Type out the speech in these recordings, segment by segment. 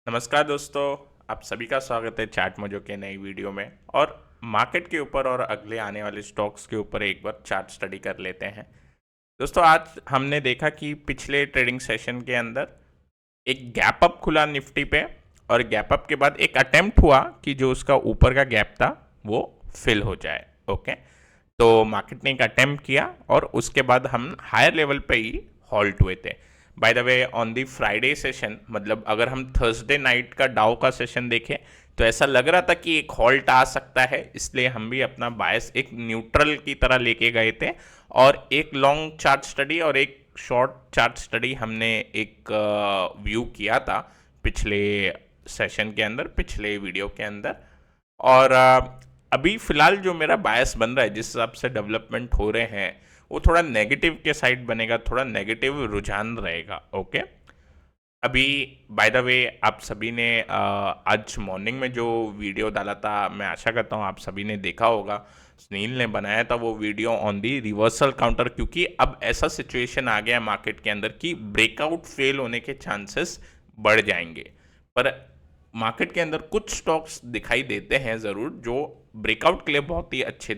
नमस्कार दोस्तों, आप सभी का स्वागत है चार्ट मोजो के नई वीडियो में। और मार्केट के ऊपर और अगले आने वाले स्टॉक्स के ऊपर एक बार चार्ट स्टडी कर लेते हैं। दोस्तों, आज हमने देखा कि पिछले ट्रेडिंग सेशन के अंदर एक गैप अप खुला निफ्टी पे, और गैप अप के बाद एक अटेम्प्ट हुआ कि जो उसका ऊपर का गैप था वो फिल हो जाए। ओके, तो मार्केट ने एक अटेम्प्ट किया और उसके बाद हम हायर लेवल पे ही हॉल्ट हुए थे। By the way, on the Friday session, मतलब अगर हम थर्सडे नाइट का डाउ का सेशन देखें तो ऐसा लग रहा था कि एक हॉल्ट आ सकता है, इसलिए हम भी अपना बायस एक न्यूट्रल की तरह लेके गए थे। और एक लॉन्ग चार्ट स्टडी और एक शॉर्ट चार्ट स्टडी हमने एक व्यू किया था पिछले सेशन के अंदर, पिछले वीडियो के अंदर। और अभी फिलहाल जो मेरा बायस बन रहा है, जिस हिसाब से डेवलपमेंट हो रहे हैं, वो थोड़ा नेगेटिव के साइड बनेगा, थोड़ा नेगेटिव रुझान रहेगा। ओके, अभी बाय द वे, आप सभी ने आज मॉर्निंग में जो वीडियो डाला था, मैं आशा करता हूँ आप सभी ने देखा होगा। सुनील ने बनाया था वो video on the reversal counter, क्योंकि अब ऐसा सिचुएशन आ गया मार्केट के अंदर कि ब्रेकआउट फेल होने के चांसेस बढ़ जाएंगे। पर मार्केट के अंदर कुछ स्टॉक्स दिखाई देते हैं ज़रूर जो ब्रेकआउट के लिए बहुत ही अच्छे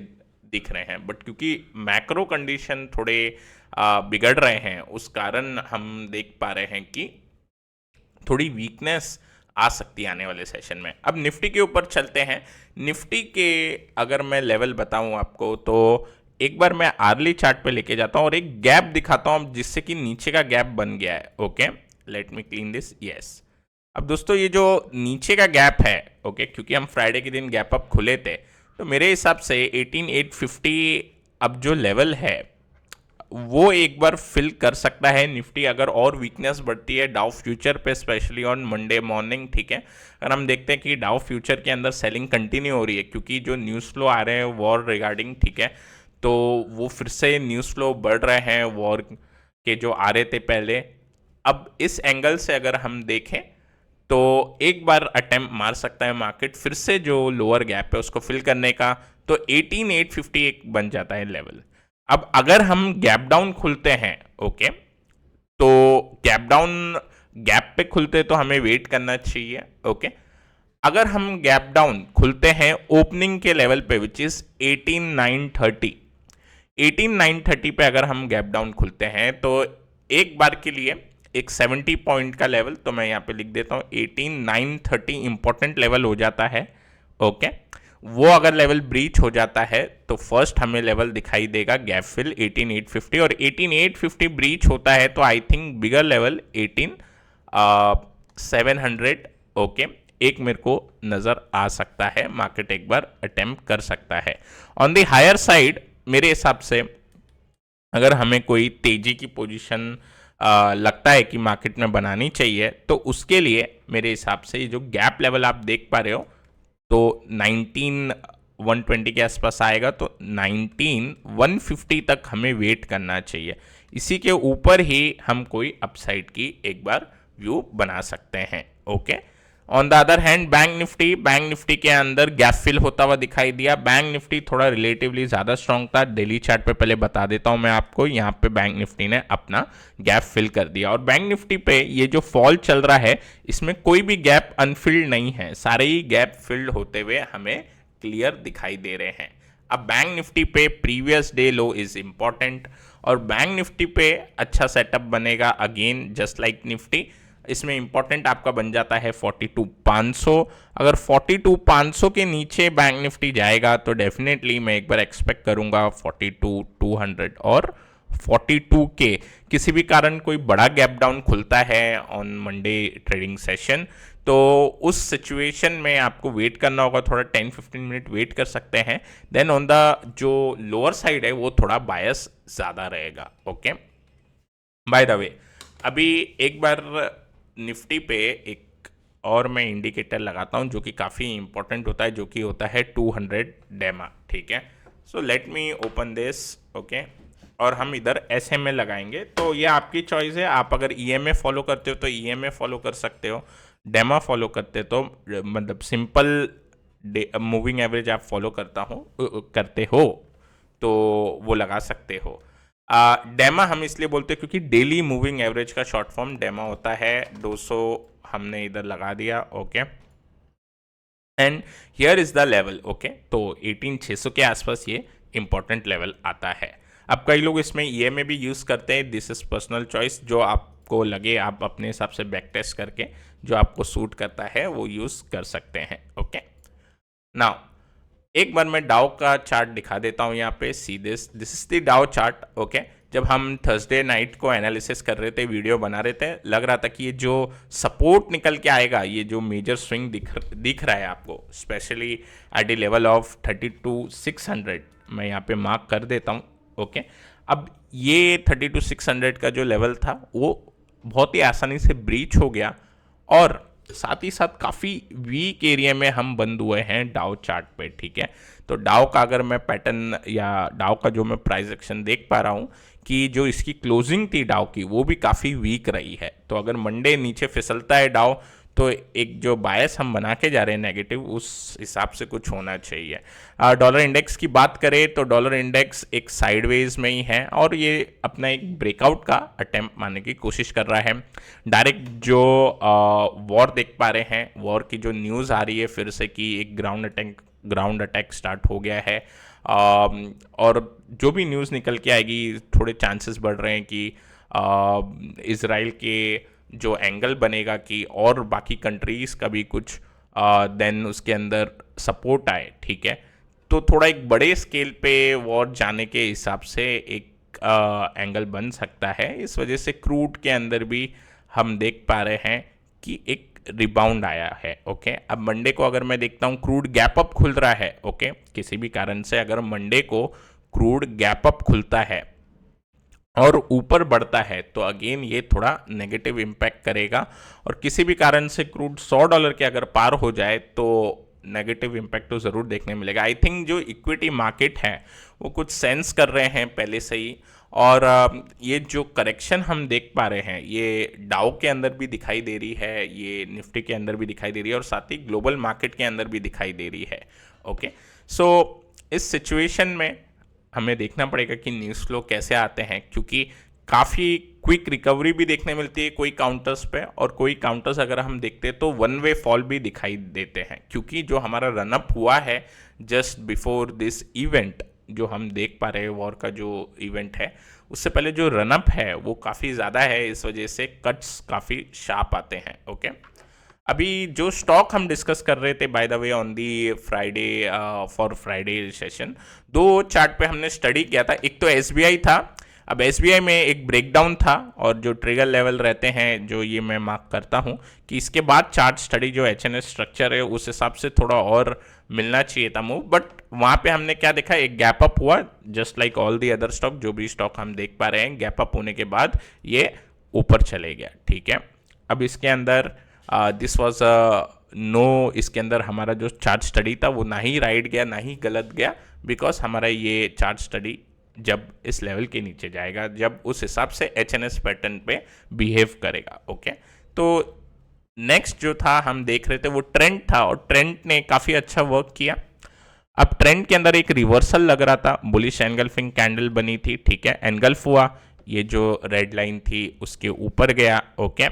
दिख रहे हैं, बट क्योंकि मैक्रो कंडीशन थोड़े बिगड़ रहे हैं, उस कारण हम देख पा रहे हैं कि थोड़ी वीकनेस आ सकती है आने वाले सेशन में। अब निफ्टी के ऊपर चलते हैं। निफ्टी के अगर मैं लेवल बताऊं आपको, तो एक बार मैं आर्ली चार्ट पे लेके जाता हूं और एक गैप दिखाता हूं जिससे कि नीचे का गैप बन गया है। Okay, let me clean this. Yes, अब दोस्तों ये जो नीचे का गैप है, ओके, क्योंकि हम फ्राइडे के दिन गैप अप खुले थे, तो मेरे हिसाब से 18850 अब जो लेवल है वो एक बार फिल कर सकता है निफ्टी, अगर और वीकनेस बढ़ती है डाउ फ्यूचर पे, स्पेशली ऑन मंडे मॉर्निंग। ठीक है, अगर हम देखते हैं कि डाउ फ्यूचर के अंदर सेलिंग कंटिन्यू हो रही है, क्योंकि जो न्यूज़ फ्लो आ रहे हैं वॉर रिगार्डिंग, ठीक है, तो वो फिर से न्यूज़ फ्लो बढ़ रहे हैं वॉर के जो आ रहे थे पहले। अब इस एंगल से अगर हम देखें तो एक बार अटेम्प्ट मार सकता है मार्केट फिर से जो लोअर गैप है उसको फिल करने का, तो 18850 एक बन जाता है लेवल। अब अगर हम गैप डाउन खुलते हैं, ओके, तो गैप डाउन गैप पे खुलते तो हमें वेट करना चाहिए। ओके, अगर हम गैप डाउन खुलते हैं ओपनिंग के लेवल पे, विच इज 18930, 18930 पे अगर हम गैप डाउन खुलते हैं तो एक बार के लिए एक 70 पॉइंट का लेवल, तो मैं यहाँ पे लिख देता हूँ 18930 इंपॉर्टेंट लेवल हो जाता है। ओके, वो अगर लेवल ब्रीच हो जाता है तो फर्स्ट हमें लेवल दिखाई देगा गैप फिल 18850, और 18850 ब्रीच होता है तो I think bigger level 18700, okay, एक मेरे को नज़र आ सकता है, मार्केट एक बार अटेम्प्ट कर सकता है। ऑन द हायर साइड मेरे हिसाब से अगर हमें कोई तेजी की पोजीशन लगता है कि मार्केट में बनानी चाहिए, तो उसके लिए मेरे हिसाब से ये जो गैप लेवल आप देख पा रहे हो, तो 19120 के आसपास आएगा, तो 19150 तक हमें वेट करना चाहिए। इसी के ऊपर ही हम कोई अपसाइड की एक बार व्यू बना सकते हैं। Okay, on the other hand bank Nifty के अंदर गैप फिल होता हुआ दिखाई दिया। बैंक निफ्टी थोड़ा रिलेटिवली ज़्यादा स्ट्रॉन्ग था। डेली चार्ट पे पहले बता देता हूं मैं आपको, यहाँ पे बैंक निफ्टी ने अपना गैप फिल कर दिया, और बैंक निफ्टी पे ये जो फॉल चल रहा है इसमें कोई भी गैप अनफिल्ड नहीं है, सारे ही गैप फिल्ड होते हुए हमें क्लियर दिखाई दे रहे हैं। अब बैंक निफ्टी पे previous day low is important, और बैंक निफ्टी पे अच्छा सेटअप बनेगा अगेन जस्ट लाइक निफ्टी। इसमें इंपॉर्टेंट आपका बन जाता है 42500। अगर 42500 के नीचे बैंक निफ्टी जाएगा तो डेफिनेटली मैं एक बार एक्सपेक्ट करूंगा 42200 और 42 के। किसी भी कारण कोई बड़ा गैप डाउन खुलता है ऑन मंडे ट्रेडिंग सेशन, तो उस सिचुएशन में आपको वेट करना होगा, थोड़ा 10-15 मिनट वेट कर सकते हैं। देन ऑन द जो लोअर साइड है वो थोड़ा बायस ज़्यादा रहेगा। ओके, बाय द वे, अभी एक बार निफ्टी पे एक और मैं इंडिकेटर लगाता हूं जो कि काफ़ी इंपॉर्टेंट होता है, जो कि होता है 200 डेमा। ठीक है, so let me open this. Okay, और हम इधर SMA लगाएंगे, तो ये आपकी चॉइस है। आप अगर EMA फॉलो करते हो तो EMA फॉलो कर सकते हो, डेमा फॉलो करते तो मतलब सिंपल मूविंग एवरेज आप फॉलो करते हो तो वो लगा सकते हो। डेमा हम इसलिए बोलते हैं क्योंकि डेली मूविंग एवरेज का शॉर्ट फॉर्म डेमा होता है। 200 हमने इधर लगा दिया। Okay, and here is the level. Okay, तो 18600 के आसपास ये इंपॉर्टेंट लेवल आता है। अब कई लोग इसमें ये में भी यूज़ करते हैं, दिस इज पर्सनल चॉइस, जो आपको लगे आप अपने हिसाब से बैक टेस्ट करके जो आपको सूट करता है वो यूज़ कर सकते हैं। ओके, नाउ एक बार मैं डाउ का चार्ट दिखा देता हूँ यहाँ पे। सी दिस इज द डाउ चार्ट। ओके, जब हम थर्सडे नाइट को एनालिसिस कर रहे थे, वीडियो बना रहे थे, लग रहा था कि ये जो सपोर्ट निकल के आएगा, ये जो मेजर स्विंग दिख रहा है आपको, specially at the level of 32,600, मैं यहाँ पे मार्क कर देता हूँ। ओके, अब ये 32,600 का जो लेवल था वो बहुत ही आसानी से ब्रीच हो गया और साथ ही साथ काफ़ी वीक एरिया में हम बंद हुए हैं डाउ चार्ट पे। ठीक है, तो डाउ का अगर मैं पैटर्न या डाउ का जो मैं प्राइस एक्शन देख पा रहा हूँ कि जो इसकी क्लोजिंग थी डाउ की वो भी काफ़ी वीक रही है। तो अगर मंडे नीचे फिसलता है डाउ, तो एक जो बायस हम बना के जा रहे हैं नेगेटिव, उस हिसाब से कुछ होना चाहिए। डॉलर इंडेक्स की बात करें तो डॉलर इंडेक्स एक साइडवेज में ही है और ये अपना एक ब्रेकआउट का अटेम्प्ट मारने की कोशिश कर रहा है। डायरेक्ट जो वॉर देख पा रहे हैं, वॉर की जो न्यूज़ आ रही है फिर से कि एक ग्राउंड अटैक स्टार्ट हो गया है, और जो भी न्यूज़ निकल के आएगी थोड़े चांसेस बढ़ रहे हैं कि इज़राइल के जो एंगल बनेगा कि और बाकी कंट्रीज़ का भी कुछ देन उसके अंदर सपोर्ट आए। ठीक है, तो थोड़ा एक बड़े स्केल पे वॉर जाने के हिसाब से एक एंगल बन सकता है। इस वजह से क्रूड के अंदर भी हम देख पा रहे हैं कि एक रिबाउंड आया है। ओके, अब मंडे को अगर मैं देखता हूँ क्रूड गैप अप खुल रहा है। ओके, किसी भी कारण से अगर मंडे को क्रूड गैप अप खुलता है और ऊपर बढ़ता है तो अगेन ये थोड़ा नेगेटिव इम्पैक्ट करेगा, और किसी भी कारण से क्रूड $100 के अगर पार हो जाए तो नेगेटिव इम्पैक्ट तो ज़रूर देखने मिलेगा। आई थिंक जो इक्विटी मार्केट है वो कुछ सेंस कर रहे हैं पहले से ही, और ये जो करेक्शन हम देख पा रहे हैं ये डाउ के अंदर भी दिखाई दे रही है, ये निफ्टी के अंदर भी दिखाई दे रही है और साथ ही ग्लोबल मार्केट के अंदर भी दिखाई दे रही है। ओके, सो इस सिचुएशन में हमें देखना पड़ेगा कि न्यूज़ फ्लो कैसे आते हैं, क्योंकि काफ़ी क्विक रिकवरी भी देखने मिलती है कोई काउंटर्स पे, और कोई काउंटर्स अगर हम देखते हैं तो वन वे फॉल भी दिखाई देते हैं, क्योंकि जो हमारा रनअप हुआ है जस्ट बिफोर दिस इवेंट, जो हम देख पा रहे हैं वॉर का जो इवेंट है, उससे पहले जो रनअप है वो काफ़ी ज़्यादा है, इस वजह से कट्स काफ़ी शार्प आते हैं। ओके, अभी जो स्टॉक हम डिस्कस कर रहे थे by the way on the Friday for Friday session, दो चार्ट पे हमने स्टडी किया था। एक तो एसबीआई था, अब एसबीआई में एक ब्रेकडाउन था और जो ट्रिगर लेवल रहते हैं जो ये मैं मार्क करता हूँ कि इसके बाद चार्ट स्टडी जो एचएनएस स्ट्रक्चर है उस हिसाब से थोड़ा और मिलना चाहिए था मूव, बट वहाँ पे हमने क्या देखा, एक गैप अप हुआ just like all the other stock, जो भी स्टॉक हम देख पा रहे हैं गैप अप होने के बाद ये ऊपर चले गया। ठीक है, अब इसके अंदर दिस वॉज नो, इसके अंदर हमारा जो चार्ट स्टडी था वो ना ही राइट गया ना ही गलत गया, बिकॉज हमारा ये चार्ट स्टडी जब इस लेवल के नीचे जाएगा, जब उस हिसाब से एचएनएस पैटर्न पे बिहेव करेगा। ओके, तो नेक्स्ट जो था हम देख रहे थे वो ट्रेंड था, और ट्रेंड ने काफ़ी अच्छा वर्क किया। अब ट्रेंड के अंदर एक रिवर्सल लग रहा था, बुलिश एनगल्फिंग कैंडल बनी थी। ठीक है, एनगल्फ हुआ, ये जो रेड लाइन थी उसके ऊपर गया। ओके,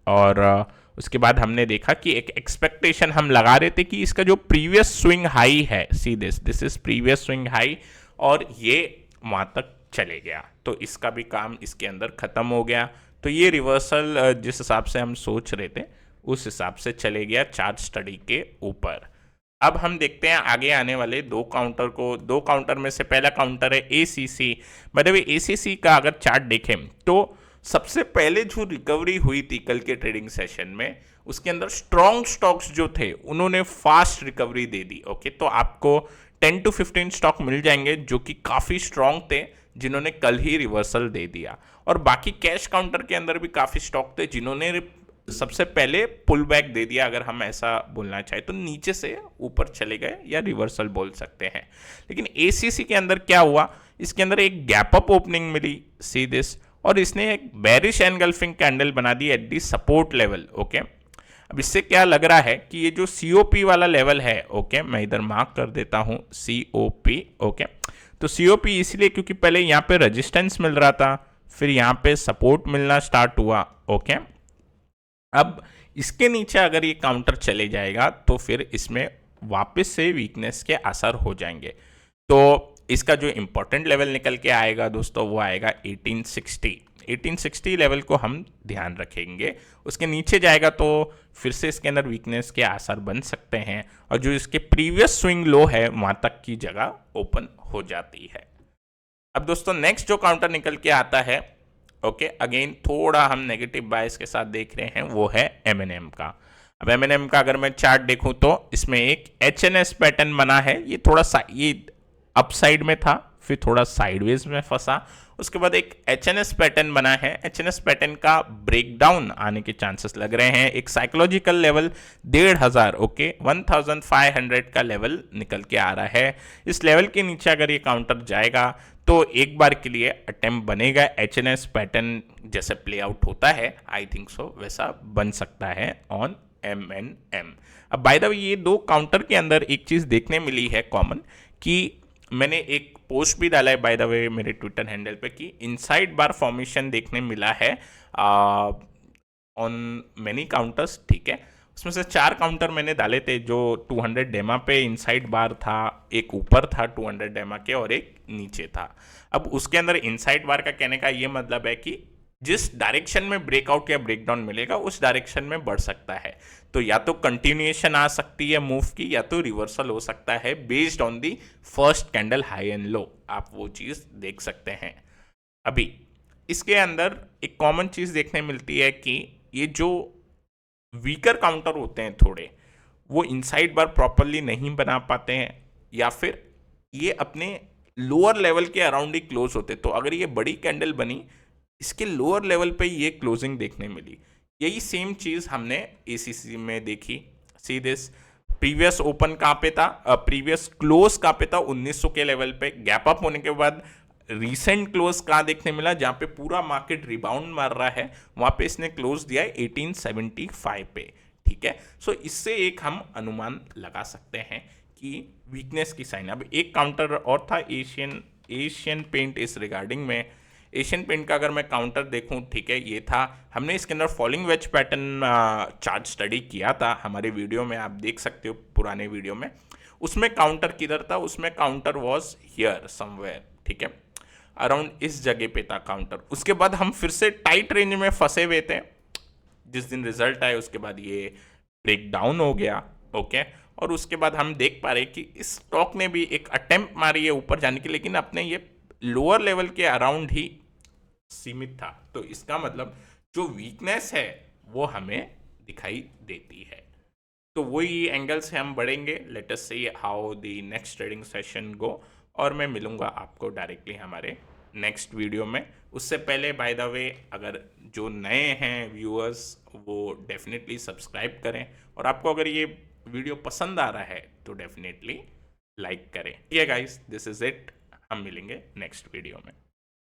और उसके बाद हमने देखा कि एक एक्सपेक्टेशन हम लगा रहे थे कि इसका जो प्रीवियस स्विंग हाई है, see this is previous swing high, और ये वहाँ तक चले गया, तो इसका भी काम इसके अंदर ख़त्म हो गया। तो ये रिवर्सल जिस हिसाब से हम सोच रहे थे उस हिसाब से चले गया चार्ट स्टडी के ऊपर। अब हम देखते हैं आगे आने वाले दो काउंटर को। दो काउंटर में से पहला काउंटर है एसीसी। मतलब एसीसी का अगर चार्ट देखें तो सबसे पहले जो रिकवरी हुई थी कल के ट्रेडिंग सेशन में, उसके अंदर स्ट्रॉन्ग स्टॉक्स जो थे उन्होंने फास्ट रिकवरी दे दी। ओके, तो आपको 10 to 15 स्टॉक मिल जाएंगे जो कि काफ़ी स्ट्रॉन्ग थे, जिन्होंने कल ही रिवर्सल दे दिया, और बाकी कैश काउंटर के अंदर भी काफ़ी स्टॉक थे जिन्होंने सबसे पहले पुल बैक दे दिया, अगर हम ऐसा बोलना चाहें तो नीचे से ऊपर चले गए या रिवर्सल बोल सकते हैं। लेकिन एसीसी के अंदर क्या हुआ, इसके अंदर एक गैप अप ओपनिंग मिली, सी दिस, और इसने एक बेरिश एनगल्फिंग कैंडल बना दी at the support level. Okay, अब इससे क्या लग रहा है कि ये जो सीओपी वाला लेवल है, ओके, मैं इधर मार्क कर देता हूं सीओपी। ओके, तो सीओपी इसलिए क्योंकि पहले यहाँ पे रेजिस्टेंस मिल रहा था, फिर यहाँ पे सपोर्ट मिलना स्टार्ट हुआ। ओके, अब इसके नीचे अगर ये काउंटर चले जाएगा तो फिर इसमें वापस से वीकनेस के असर हो जाएंगे। तो इसका जो इंपॉर्टेंट लेवल निकल के आएगा दोस्तों वो आएगा 1860 लेवल को हम ध्यान रखेंगे। उसके नीचे जाएगा तो फिर से इसके अंदर वीकनेस के आसार बन सकते हैं और जो इसके प्रीवियस स्विंग लो है वहां तक की जगह ओपन हो जाती है। अब दोस्तों नेक्स्ट जो काउंटर निकल के आता है, ओके, अगेन थोड़ा हम नेगेटिव बायस के साथ देख रहे हैं, वो है M&M का। अब M&M का अगर मैं चार्ट देखूं तो इसमें एक HNS पैटर्न बना है। ये थोड़ा सा ये अप साइड में था, फिर थोड़ा साइडवेज में फंसा, उसके बाद एक HNS पैटर्न बना है। HNS पैटर्न का ब्रेकडाउन आने के चांसेस लग रहे हैं। एक साइकोलॉजिकल लेवल 1500, ओके, 1500 का लेवल निकल के आ रहा है। इस लेवल के नीचे अगर ये काउंटर जाएगा तो एक बार के लिए अटेम्प्ट बनेगा HNS पैटर्न जैसे प्ले आउट होता है, आई थिंक सो वैसा बन सकता है ऑन M&M। अब बाय द वे ये दो काउंटर के अंदर एक चीज़ देखने मिली है कॉमन, कि मैंने एक पोस्ट भी डाला है बाय द वे मेरे ट्विटर हैंडल पे कि इनसाइड बार फॉर्मेशन देखने मिला है ऑन मेनी काउंटर्स, ठीक है। उसमें से 4 काउंटर मैंने डाले थे जो 200 डेमा पे इनसाइड बार था, एक ऊपर था 200 डेमा के और एक नीचे था। अब उसके अंदर इनसाइड बार का कहने का ये मतलब है कि जिस डायरेक्शन में ब्रेकआउट या ब्रेकडाउन मिलेगा उस डायरेक्शन में बढ़ सकता है। तो या तो कंटिन्यूएशन आ सकती है मूव की, या तो रिवर्सल हो सकता है based on the first candle high and low. आप वो चीज़ देख सकते हैं। अभी इसके अंदर एक कॉमन चीज़ देखने मिलती है कि ये जो वीकर काउंटर होते हैं थोड़े, वो इनसाइड बार प्रॉपरली नहीं बना पाते हैं, या फिर ये अपने लोअर लेवल के अराउंड ही क्लोज होते। तो अगर ये बड़ी कैंडल बनी, इसके लोअर लेवल पे ये क्लोजिंग देखने मिली। यही सेम चीज़ हमने ACC में देखी। सी दिस, प्रीवियस ओपन कहाँ पे था, प्रीवियस क्लोज कहाँ पे था, 1900 के लेवल पे। गैप अप होने के बाद रीसेंट क्लोज कहाँ देखने मिला, जहाँ पे पूरा मार्केट रिबाउंड मार रहा है, वहाँ पे इसने क्लोज दिया है 1875 पे, ठीक है। सो इससे एक हम अनुमान लगा सकते हैं कि वीकनेस की साइन। अब एक काउंटर और था एशियन पेंट इस रिगार्डिंग में। एशियन पेंट का अगर मैं काउंटर देखूं, ठीक है, ये था, हमने इसके अंदर falling veg pattern chart study किया था हमारे वीडियो में, आप देख सकते हो पुराने वीडियो में। उसमें काउंटर किधर था, उसमें काउंटर वॉज हियर समवेयर, ठीक है, अराउंड इस जगह पे था काउंटर। उसके बाद हम फिर से टाइट रेंज में फंसे हुए थे। जिस दिन रिजल्ट आए उसके बाद ये ब्रेक डाउन हो गया, ओके। और उसके बाद हम देख पा रहे कि इस स्टॉक ने भी एक अटेम्प्ट मारी है ऊपर जाने की, लेकिन अपने ये लोअर लेवल के अराउंड ही सीमित था। तो इसका मतलब जो वीकनेस है वो हमें दिखाई देती है। तो वही एंगल से हम बढ़ेंगे। Let us see how the next trading session go, और मैं मिलूंगा आपको डायरेक्टली हमारे नेक्स्ट वीडियो में। उससे पहले बाय द वे, अगर जो नए हैं व्यूअर्स वो डेफिनेटली सब्सक्राइब करें, और आपको अगर ये वीडियो पसंद आ रहा है तो डेफिनेटली लाइक करें। ये गाइस, दिस इज इट। हम मिलेंगे नेक्स्ट वीडियो में।